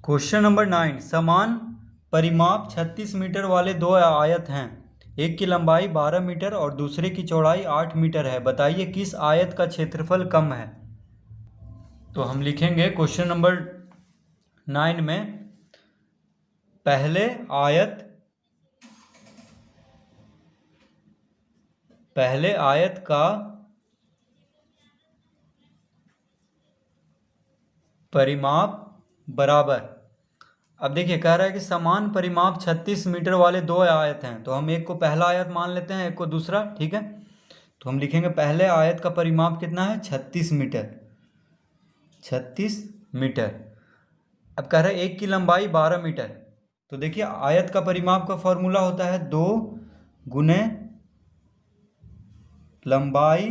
Question number 9। समान परिमाप 36 metre वाले दो आयत हैं। एक की लंबाई 12 मीटर और दूसरे की चौड़ाई 8 मीटर है। बताइए किस आयत का क्षेत्रफल कम है। तो हम लिखेंगे क्वेश्चन नंबर 9 में पहले आयत का परिमाप बराबर। अब देखिए कह रहा है कि समान परिमाप 36 मीटर वाले दो आयत हैं। तो हम एक को पहला आयत मान लेते हैं, एक को दूसरा। ठीक है, तो हम लिखेंगे पहले आयत का परिमाप कितना है, 36 मीटर। 36 मीटर। अब कह रहा है एक की लंबाई 12 मीटर। तो देखिए आयत का परिमाप का फॉर्मूला होता है 2 गुने लंबाई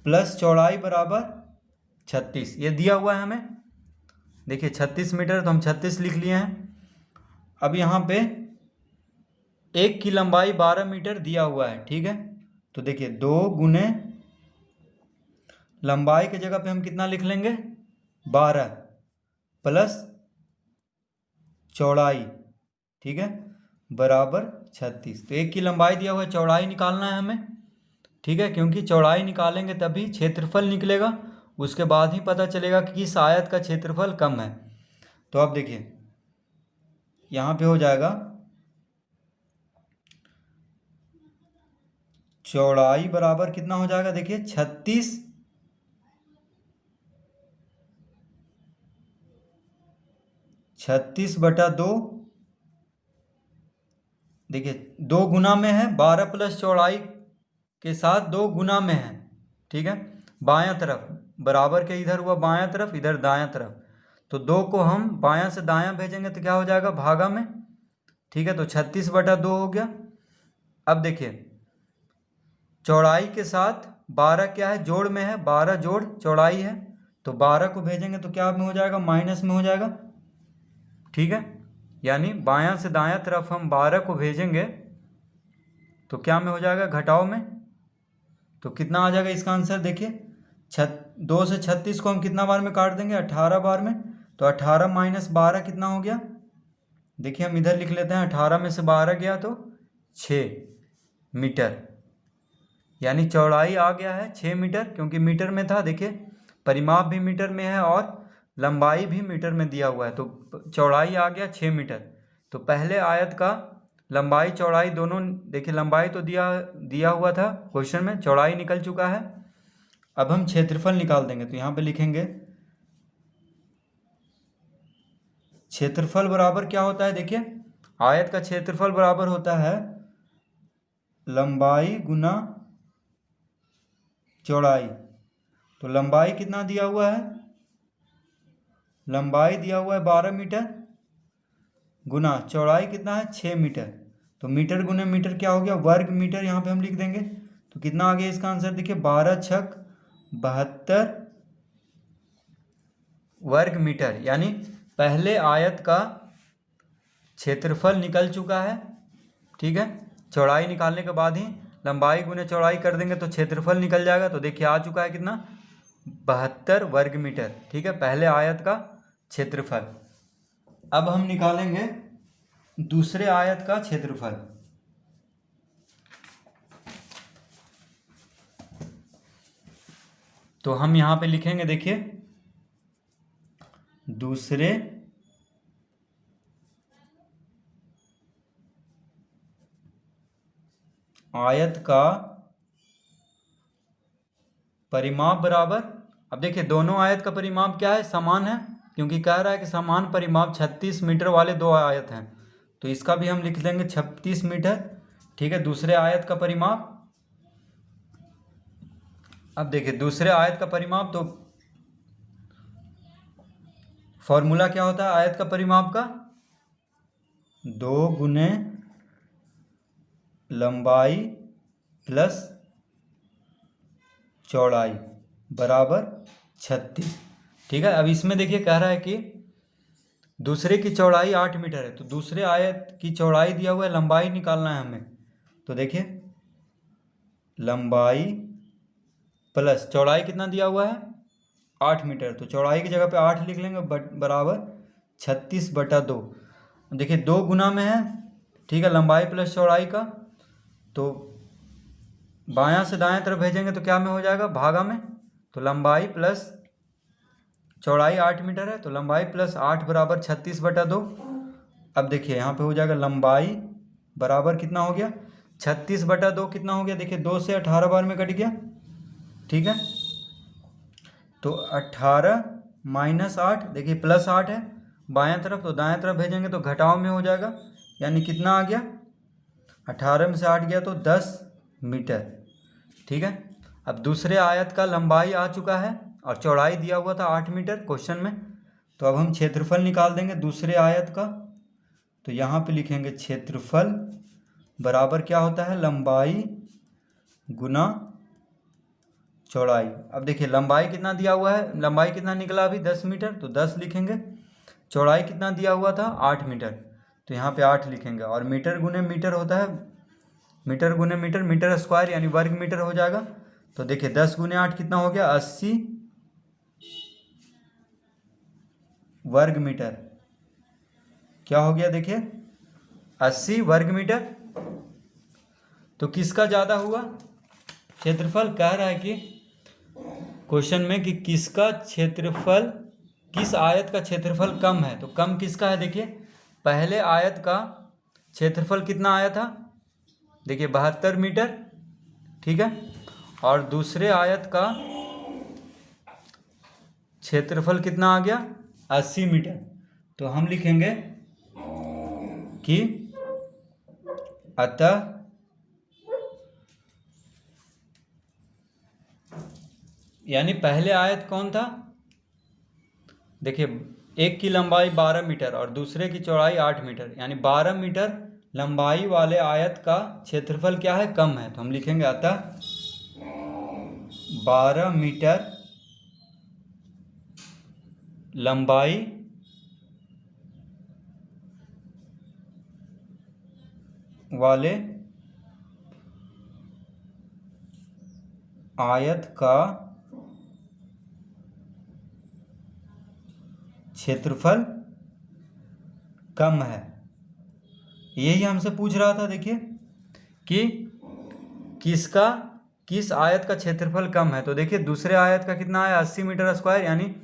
प्लस चौड़ाई बराबर 36। ये दिया हुआ है हमें। देखिए 36 मीटर, तो हम 36 लिख लिए हैं। अब यहाँ पे एक की लंबाई 12 मीटर दिया हुआ है। ठीक है, तो देखिए 2 गुने लंबाई की जगह पे हम कितना लिख लेंगे, 12 प्लस चौड़ाई। ठीक है, बराबर 36। तो एक की लंबाई दिया हुआ है, चौड़ाई निकालना है हमें। ठीक है, क्योंकि चौड़ाई निकालेंगे तभी क्षेत्रफल निकलेगा। उसके बाद ही पता चलेगा कि किस आयत का क्षेत्रफल कम है। तो अब देखिए यहाँ पे हो जाएगा चौड़ाई बराबर कितना हो जाएगा, देखिए 36/2। देखिए 2 गुना में है, 12 प्लस चौड़ाई के साथ 2 गुना में है। ठीक है, बायां तरफ बराबर के इधर हुआ बायां तरफ, इधर दायां तरफ। तो 2 को हम बायां से दायां भेजेंगे तो क्या हो जाएगा, भागा में। ठीक है, तो 36/2 हो गया। अब देखिए चौड़ाई के साथ 12 क्या है, जोड़ में है, 12 जोड़ चौड़ाई है। तो 12 को भेजेंगे तो क्या में हो जाएगा, माइनस में हो जाएगा। ठीक है, यानी बायां से दायां तरफ हम 12 को भेजेंगे तो क्या में हो जाएगा, घटाव में। तो कितना आ जाएगा इसका आंसर, देखिए 2 से 36 को हम कितना बार में काट देंगे, 18 बार में। तो 18 माइनस 12 कितना हो गया, देखिए हम इधर लिख लेते हैं, 18 में से 12 गया तो 6 मीटर। यानी चौड़ाई आ गया है 6 मीटर, क्योंकि मीटर में था। देखिए परिमाप भी मीटर में है और लंबाई भी मीटर में दिया हुआ है, तो चौड़ाई आ गया 6 मीटर। तो पहले आयत का लंबाई चौड़ाई दोनों, देखिए लंबाई तो दिया हुआ था क्वेश्चन में, चौड़ाई निकल चुका है। अब हम क्षेत्रफल निकाल देंगे। तो यहाँ पे लिखेंगे क्षेत्रफल बराबर क्या होता है, देखिए आयत का क्षेत्रफल बराबर होता है लंबाई गुना चौड़ाई। तो लंबाई कितना दिया हुआ है, लंबाई दिया हुआ है 12 मीटर, गुना चौड़ाई कितना है 6 मीटर। तो मीटर गुने मीटर क्या हो गया, वर्ग मीटर। यहाँ पे हम लिख देंगे तो कितना आ गया इसका आंसर, देखिए 12 छक 72 वर्ग मीटर। यानी पहले आयत का क्षेत्रफल निकल चुका है। ठीक है, चौड़ाई निकालने के बाद ही लंबाई गुने चौड़ाई कर देंगे तो क्षेत्रफल निकल जाएगा। तो देखिए आ चुका है कितना, 72 वर्ग मीटर। ठीक है, पहले आयत का क्षेत्रफल। अब हम निकालेंगे दूसरे आयत का क्षेत्रफल। तो हम यहां पे लिखेंगे, देखिए दूसरे आयत का परिमाप बराबर। अब देखिए दोनों आयत का परिमाप क्या है, समान है, क्योंकि कह रहा है कि समान परिमाप 36 मीटर वाले दो आयत हैं। तो इसका भी हम लिख देंगे 36 मीटर। ठीक है, दूसरे आयत का परिमाप। अब देखिए दूसरे आयत का परिमाप, तो फॉर्मूला क्या होता है आयत का परिमाप का, 2 गुने लंबाई प्लस चौड़ाई बराबर 36। ठीक है, अब इसमें देखिए कह रहा है कि दूसरे की चौड़ाई 8 मीटर है। तो दूसरे आयत की चौड़ाई दिया हुआ है, लंबाई निकालना है हमें। तो देखिए लंबाई प्लस चौड़ाई कितना दिया हुआ है, 8 मीटर, तो चौड़ाई की जगह पे 8 लिख लेंगे बराबर 36/2। देखिए 2 गुना में है, ठीक है, लंबाई प्लस चौड़ाई का, तो बायां से दाएं तरफ भेजेंगे तो क्या में हो जाएगा, भागा में। तो लंबाई प्लस चौड़ाई 8 मीटर है, तो लंबाई प्लस 8 बराबर 36/2। अब देखिए यहाँ पे हो जाएगा लंबाई बराबर कितना हो गया, 36/2 कितना हो गया, देखिए 2 से 18 बार में कट गया, ठीक है। तो 18 माइनस 8, देखिए प्लस 8 है बायां तरफ, तो दाएं तरफ भेजेंगे तो घटाव में हो जाएगा, यानी कितना आ गया, 18 में से 8 गया तो 10 मीटर, ठीक है। अब दूसरे आयत का लंबाई आ चुका है और चौड़ाई दिया हुआ था 8 मीटर क्वेश्चन में, तो अब हम क्षेत्रफल निकाल देंगे दूसरे आयत का। तो यहाँ पे लिखेंगे क्षेत्रफल बराबर क्या होता है, लंबाई गुना चौड़ाई। अब देखिए लंबाई कितना दिया हुआ है, लंबाई कितना निकला अभी 10 मीटर, तो 10 लिखेंगे। चौड़ाई कितना दिया हुआ था 8 मीटर, तो यहाँ पे 8 लिखेंगे। और मीटर गुने मीटर होता है, मीटर गुने मीटर, मीटर स्क्वायर यानी वर्ग मीटर हो जाएगा। तो देखिए 10 गुने 8 कितना हो गया, 80 वर्ग मीटर। क्या हो गया देखिए 80 वर्ग मीटर। तो किसका ज़्यादा हुआ क्षेत्रफल, कह रहा है कि क्वेश्चन में कि किसका क्षेत्रफल, किस आयत का क्षेत्रफल कम है, तो कम किसका है। देखिए पहले आयत का क्षेत्रफल कितना आया था, देखिए 72 मीटर, ठीक है। और दूसरे आयत का क्षेत्रफल कितना आ गया 80 मीटर। तो हम लिखेंगे कि अतः यानी पहले आयत कौन था, देखिए एक की लंबाई 12 मीटर और दूसरे की चौड़ाई 8 मीटर, यानी 12 मीटर लंबाई वाले आयत का क्षेत्रफल क्या है, कम है। तो हम लिखेंगे अतः 12 मीटर लंबाई वाले आयत का क्षेत्रफल कम है। यही हमसे पूछ रहा था, देखिए कि किसका, किस आयत का क्षेत्रफल कम है। तो देखिए दूसरे आयत का कितना है 80 मीटर स्क्वायर, यानी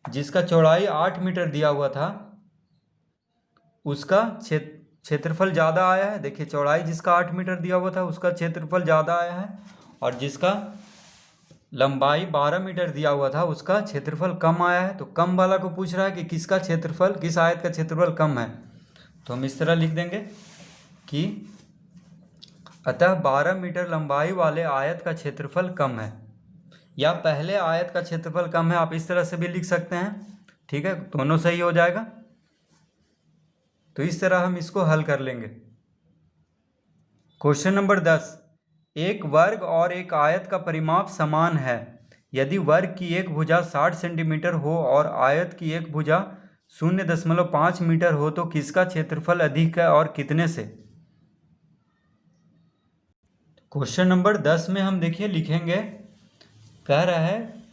जिसका चौड़ाई 8 मीटर दिया हुआ था उसका क्षेत्रफल ज़्यादा आया है। देखिए चौड़ाई जिसका 8 मीटर दिया हुआ था उसका क्षेत्रफल ज़्यादा आया है, और जिसका लंबाई 12 मीटर दिया हुआ था उसका क्षेत्रफल कम आया है। तो कम वाला को पूछ रहा है कि किसका क्षेत्रफल, किस आयत का क्षेत्रफल कम है। तो हम इस तरह लिख देंगे कि अतः 12 मीटर लंबाई वाले आयत का क्षेत्रफल कम है, या पहले आयत का क्षेत्रफल कम है, आप इस तरह से भी लिख सकते हैं, ठीक है, दोनों सही हो जाएगा। तो इस तरह हम इसको हल कर लेंगे। क्वेश्चन नंबर 10, एक वर्ग और एक आयत का परिमाप समान है। यदि वर्ग की एक भुजा 60 सेंटीमीटर हो और आयत की एक भुजा 0.5 मीटर हो, तो किसका क्षेत्रफल अधिक है और कितने से। क्वेश्चन नंबर 10 में हम देखिए लिखेंगे, कह रहा है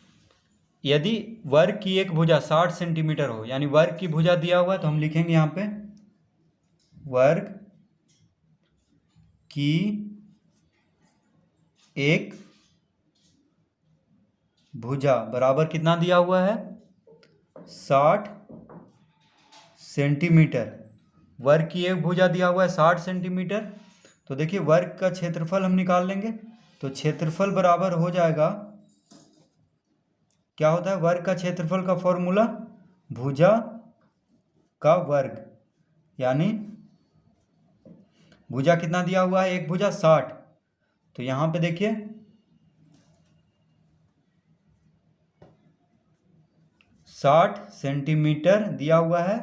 यदि वर्ग की एक भुजा 60 सेंटीमीटर हो, यानी वर्ग की भुजा दिया हुआ है, तो हम लिखेंगे यहाँ पे वर्ग की एक भुजा बराबर कितना दिया हुआ है 60 सेंटीमीटर। वर्ग की एक भुजा दिया हुआ है 60 सेंटीमीटर। तो देखिए वर्ग का क्षेत्रफल हम निकाल लेंगे, तो क्षेत्रफल बराबर हो जाएगा, क्या होता है वर्ग का क्षेत्रफल का फॉर्मूला भुजा का वर्ग, यानी भुजा कितना दिया हुआ है, एक भुजा 60। तो यहाँ पे देखिए 60 सेंटीमीटर दिया हुआ है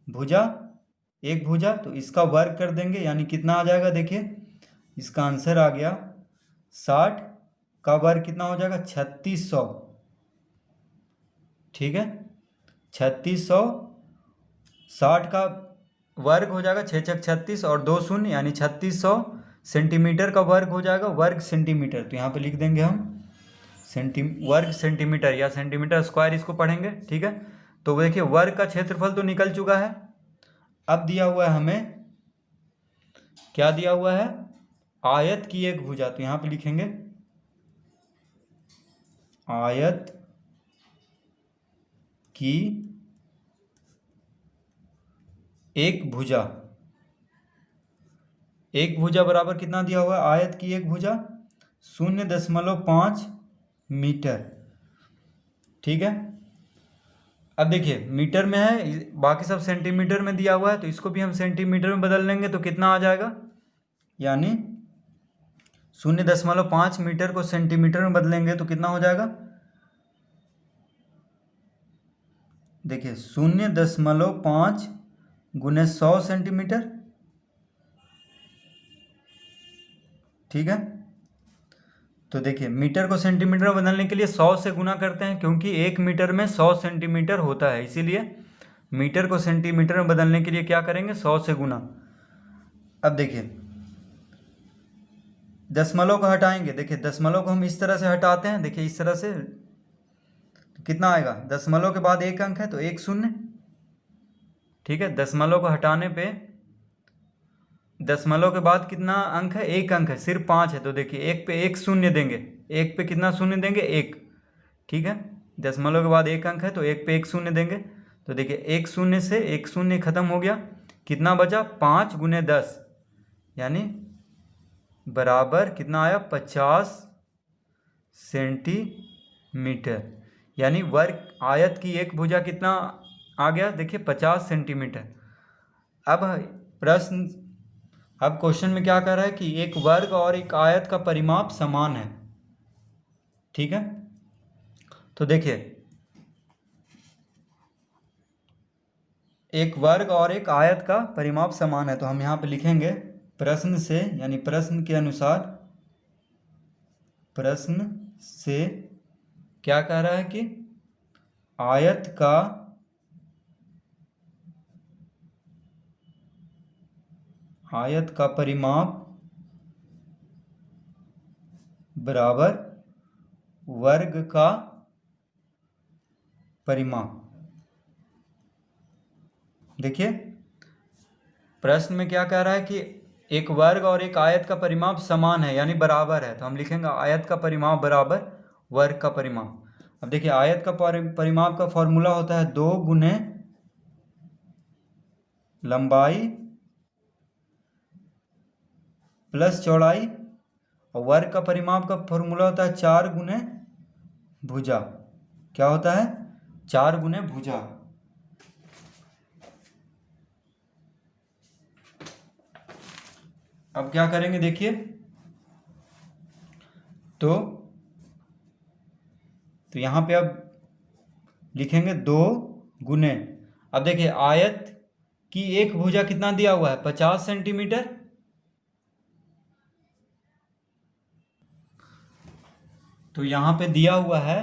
भुजा, एक भुजा, तो इसका वर्ग कर देंगे, यानी कितना आ जाएगा, देखिए इसका आंसर आ गया 60 का वर्ग कितना हो जाएगा 3600, ठीक है 3600, 60 का वर्ग हो जाएगा 6 छक 36 और 2 शून्य, यानी 3600 सेंटीमीटर का वर्ग हो जाएगा, वर्ग सेंटीमीटर। तो यहाँ पे लिख देंगे हम वर्ग सेंटीमीटर या सेंटीमीटर स्क्वायर इसको पढ़ेंगे, ठीक है। तो देखिए वर्ग का क्षेत्रफल तो निकल चुका है। अब दिया हुआ है हमें, क्या दिया हुआ है, आयत की एक भुजा। तो यहाँ पे लिखेंगे आयत की एक भुजा। एक भुजा बराबर कितना दिया हुआ है, आयत की एक भुजा 0.5 मीटर, ठीक है। अब देखिए मीटर में है, बाकी सब सेंटीमीटर में दिया हुआ है, तो इसको भी हम सेंटीमीटर में बदल लेंगे तो कितना आ जाएगा, यानी 0.5 मीटर को सेंटीमीटर में बदलेंगे तो कितना हो जाएगा, देखिए 0.5 गुने 100 सेंटीमीटर, ठीक है। तो देखिए मीटर को सेंटीमीटर में बदलने के लिए 100 से गुना करते हैं, क्योंकि 1 मीटर में 100 सेंटीमीटर होता है, इसीलिए मीटर को सेंटीमीटर में बदलने के लिए क्या करेंगे, 100 से गुना। अब देखिए दशमलव को हटाएंगे, देखिए दशमलव को हम इस तरह से हटाते हैं, देखिए इस तरह से, तो कितना आएगा, दशमलव के बाद एक अंक है तो एक शून्य, ठीक है। दशमलव को हटाने पे दशमलव के बाद कितना अंक है, एक अंक है, सिर्फ 5 है, तो देखिए एक पे एक शून्य देंगे, एक पे कितना शून्य देंगे, एक, ठीक है। दशमलव के बाद एक अंक है तो एक पे एक शून्य देंगे, तो देखिए एक शून्य से एक शून्य खत्म हो गया, कितना बचा, 5 गुने 10, यानी बराबर कितना आया, 50 सेंटीमीटर, यानी वर्ग आयत की एक भुजा कितना आ गया, देखिए 50 सेंटीमीटर। अब क्वेश्चन में क्या कह रहा है कि एक वर्ग और एक आयत का परिमाप समान है, ठीक है। तो देखिए एक वर्ग और एक आयत का परिमाप समान है, तो हम यहाँ पे लिखेंगे प्रश्न से, यानी प्रश्न के अनुसार, प्रश्न से क्या कह रहा है कि आयत का परिमाप बराबर वर्ग का परिमाप। देखिए प्रश्न में क्या कह रहा है कि एक वर्ग और एक आयत का परिमाप समान है, यानी बराबर है, तो हम लिखेंगे आयत का परिमाप बराबर वर्ग का परिमाप। अब देखिए आयत का परिमाप का फॉर्मूला होता है 2 गुने लंबाई प्लस चौड़ाई, और वर्ग का परिमाप का फॉर्मूला होता है 4 गुने भुजा। क्या होता है, 4 गुने भुजा। अब क्या करेंगे देखिए, तो यहाँ पे अब लिखेंगे 2 गुने, अब देखिए आयत की एक भुजा कितना दिया हुआ है, 50 सेंटीमीटर, तो यहाँ पे दिया हुआ है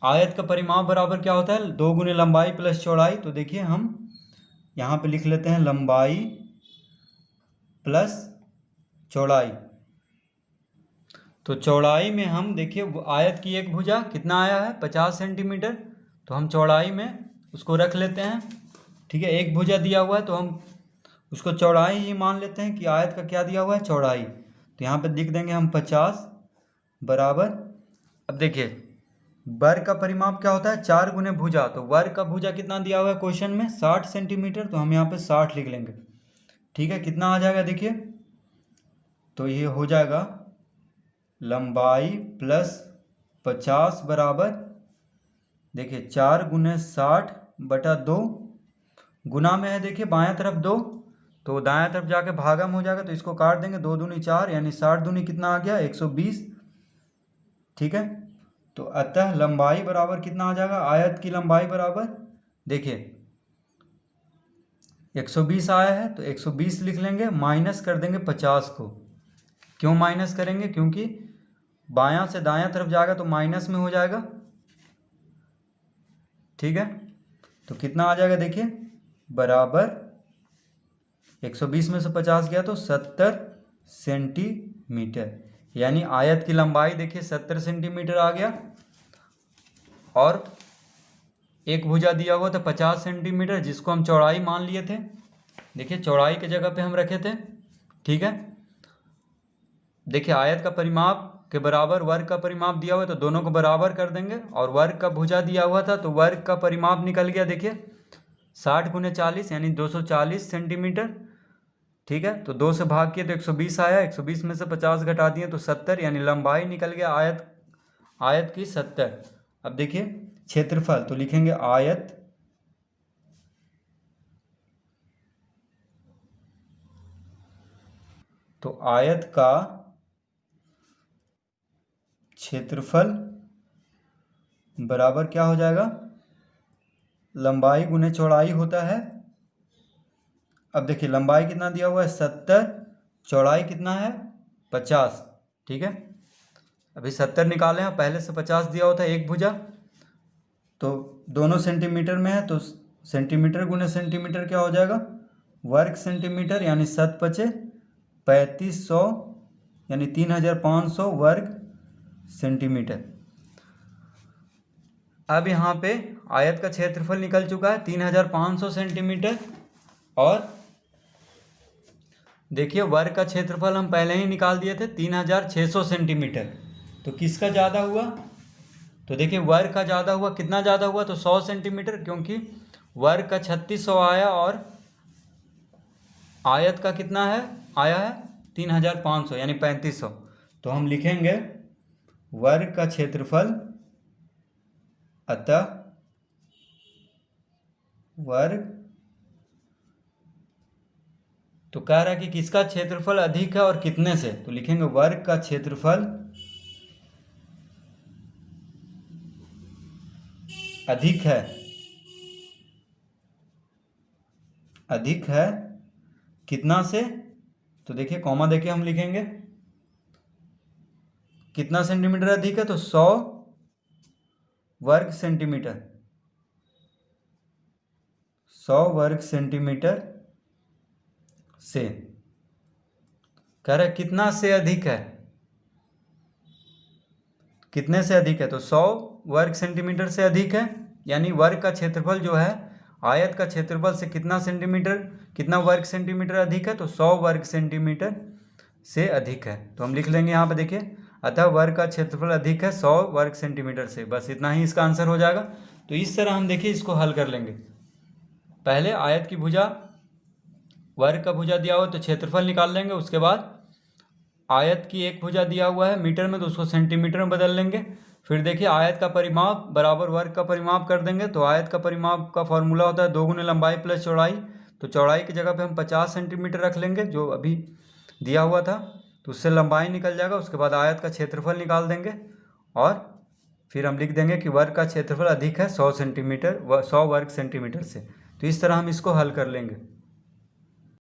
आयत का परिमाप बराबर क्या होता है, 2 गुने लंबाई प्लस चौड़ाई। तो देखिए हम यहाँ पे लिख लेते हैं लंबाई प्लस चौड़ाई। तो चौड़ाई में हम देखिए आयत की एक भुजा कितना आया है, 50 सेंटीमीटर, तो हम चौड़ाई में उसको रख लेते हैं, ठीक है। एक भुजा दिया हुआ है तो हम उसको चौड़ाई ही मान लेते हैं कि आयत का क्या दिया हुआ है, चौड़ाई। तो यहाँ पे लिख देंगे हम 50 बराबर, अब देखिए वर्ग का परिमाप क्या होता है, 4 गुने भुजा, तो वर्ग का भुजा कितना दिया हुआ है क्वेश्चन में, 60 सेंटीमीटर, तो हम यहाँ पे 60 लिख लेंगे, ठीक है। कितना आ जाएगा देखिए, तो ये हो जाएगा लंबाई प्लस 50 बराबर, देखिए 4 गुने 60 बटा 2, गुना में है देखिए बायां तरफ 2, तो दायां तरफ जाके भागम हो जाएगा, तो इसको काट देंगे, 2 दूनी 4, यानी 60 दूनी कितना आ गया, 120, ठीक है। तो अतः लंबाई बराबर कितना आ जाएगा, आयत की लंबाई बराबर, देखिए 120 आया है तो 120 लिख लेंगे, माइनस कर देंगे 50 को। क्यों माइनस करेंगे, क्योंकि बायां से दायां तरफ जाएगा तो माइनस में हो जाएगा, ठीक है। तो कितना आ जाएगा देखिए, बराबर 120 में से 50 गया तो 70 सेंटीमीटर, यानी आयत की लंबाई देखिए 70 सेंटीमीटर आ गया, और एक भुजा दिया हुआ था 50 सेंटीमीटर, जिसको हम चौड़ाई मान लिए थे। देखिए चौड़ाई के जगह पे हम रखे थे, ठीक है। देखिए आयत का परिमाप के बराबर वर्ग का परिमाप दिया हुआ है, तो दोनों को बराबर कर देंगे, और वर्ग का भुजा दिया हुआ था तो वर्ग का परिमाप निकल गया। देखिए 60 × 40 यानी 240 सेंटीमीटर, ठीक है। तो 2 से भाग किए तो 120 आया, 120 में से 50 घटा दिए तो 70, यानी लंबाई निकल गया आयत की 70। अब देखिए क्षेत्रफल, तो लिखेंगे आयत तो आयत का क्षेत्रफल बराबर क्या हो जाएगा, लंबाई गुने चौड़ाई होता है। अब देखिए लंबाई कितना दिया हुआ है 70, चौड़ाई कितना है 50, ठीक है। अभी 70 निकाले हैं, पहले से 50 दिया होता है एक भुजा, तो दोनों सेंटीमीटर में है, तो सेंटीमीटर गुने सेंटीमीटर क्या हो जाएगा, वर्ग सेंटीमीटर, यानी 7 × 5 = 3500, यानी 3500 वर्ग सेंटीमीटर। अब यहाँ पे आयत का क्षेत्रफल निकल चुका है 3500 सेंटीमीटर, और देखिए वर्ग का क्षेत्रफल हम पहले ही निकाल दिए थे 3600 सेंटीमीटर। तो किसका ज़्यादा हुआ, तो देखिए वर्ग का ज़्यादा हुआ। कितना ज़्यादा हुआ, तो 100 सेंटीमीटर, क्योंकि वर्ग का 3600 आया और आयत का कितना है आया है 3500, यानी 3500। तो हम लिखेंगे वर्ग का क्षेत्रफल, अतः वर्ग, तो कह रहा है कि किसका क्षेत्रफल अधिक है और कितने से, तो लिखेंगे वर्ग का क्षेत्रफल अधिक है कितना से, तो देखिए कॉमा देके हम लिखेंगे कितना सेंटीमीटर अधिक है, तो 100 वर्ग सेंटीमीटर, 100 वर्ग सेंटीमीटर से। कह रहा है कितना से अधिक है, कितने से अधिक है, तो 100 वर्ग सेंटीमीटर से अधिक है, यानी वर्ग का क्षेत्रफल जो है आयत का क्षेत्रफल से कितना वर्ग सेंटीमीटर अधिक है, तो 100 वर्ग सेंटीमीटर से अधिक है। तो हम लिख लेंगे यहाँ पे, देखिए अतः वर्ग का क्षेत्रफल अधिक है 100 वर्ग सेंटीमीटर से। बस इतना ही इसका आंसर हो जाएगा। तो इस तरह हम देखिए इसको हल कर लेंगे। पहले आयत की भुजा, वर्ग का भुजा दिया हुआ तो क्षेत्रफल निकाल लेंगे, उसके बाद आयत की एक भुजा दिया हुआ है मीटर में, तो उसको सेंटीमीटर में बदल लेंगे। फिर देखिए आयत का परिमाप बराबर वर्ग का परिमाप कर देंगे। तो आयत का परिमाप का फॉर्मूला होता है 2 × लंबाई + चौड़ाई। तो चौड़ाई की जगह पे हम 50 सेंटीमीटर रख लेंगे, जो अभी दिया हुआ था, तो उससे लंबाई निकल जाएगा। उसके बाद आयत का क्षेत्रफल निकाल देंगे, और फिर हम लिख देंगे कि वर्ग का क्षेत्रफल अधिक है 100 वर्ग सेंटीमीटर से। तो इस तरह हम इसको हल कर लेंगे।